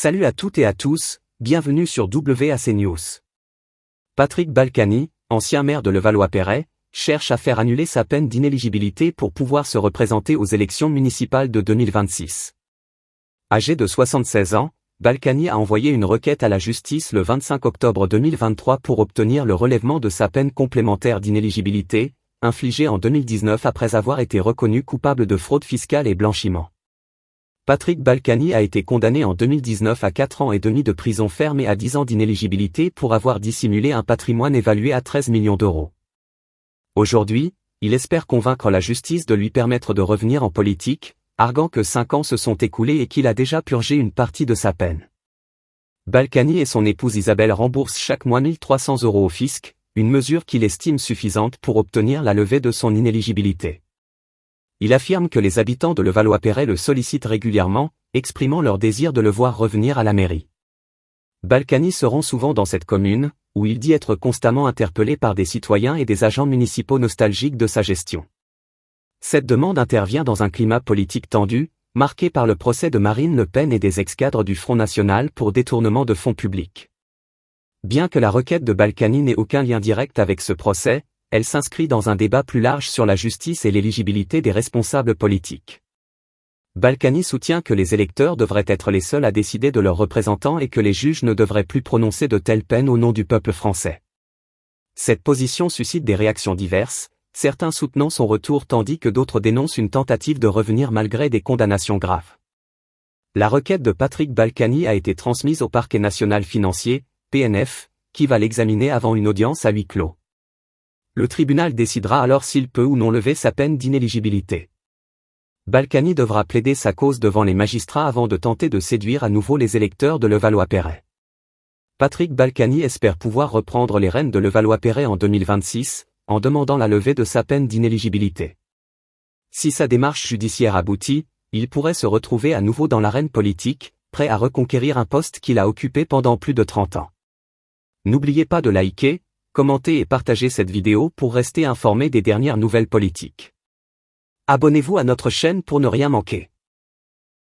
Salut à toutes et à tous, bienvenue sur WAC News. Patrick Balkany, ancien maire de Levallois-Perret, cherche à faire annuler sa peine d'inéligibilité pour pouvoir se représenter aux élections municipales de 2026. Âgé de 76 ans, Balkany a envoyé une requête à la justice le 25 octobre 2023 pour obtenir le relèvement de sa peine complémentaire d'inéligibilité, infligée en 2019 après avoir été reconnu coupable de fraude fiscale et blanchiment. Patrick Balkany a été condamné en 2019 à 4 ans et demi de prison ferme et à 10 ans d'inéligibilité pour avoir dissimulé un patrimoine évalué à 13 millions d'euros. Aujourd'hui, il espère convaincre la justice de lui permettre de revenir en politique, arguant que 5 ans se sont écoulés et qu'il a déjà purgé une partie de sa peine. Balkany et son épouse Isabelle remboursent chaque mois 1 300 € au fisc, une mesure qu'il estime suffisante pour obtenir la levée de son inéligibilité. Il affirme que les habitants de Levallois-Perret le sollicitent régulièrement, exprimant leur désir de le voir revenir à la mairie. Balkany se rend souvent dans cette commune, où il dit être constamment interpellé par des citoyens et des agents municipaux nostalgiques de sa gestion. Cette demande intervient dans un climat politique tendu, marqué par le procès de Marine Le Pen et des ex-cadres du Front National pour détournement de fonds publics. Bien que la requête de Balkany n'ait aucun lien direct avec ce procès, elle s'inscrit dans un débat plus large sur la justice et l'éligibilité des responsables politiques. Balkany soutient que les électeurs devraient être les seuls à décider de leurs représentants et que les juges ne devraient plus prononcer de telles peines au nom du peuple français. Cette position suscite des réactions diverses, certains soutenant son retour tandis que d'autres dénoncent une tentative de revenir malgré des condamnations graves. La requête de Patrick Balkany a été transmise au Parquet national financier, PNF, qui va l'examiner avant une audience à huis clos. Le tribunal décidera alors s'il peut ou non lever sa peine d'inéligibilité. Balkany devra plaider sa cause devant les magistrats avant de tenter de séduire à nouveau les électeurs de Levallois-Perret. Patrick Balkany espère pouvoir reprendre les rênes de Levallois-Perret en 2026, en demandant la levée de sa peine d'inéligibilité. Si sa démarche judiciaire aboutit, il pourrait se retrouver à nouveau dans l'arène politique, prêt à reconquérir un poste qu'il a occupé pendant plus de 30 ans. N'oubliez pas de liker, commentez et partagez cette vidéo pour rester informé des dernières nouvelles politiques. Abonnez-vous à notre chaîne pour ne rien manquer.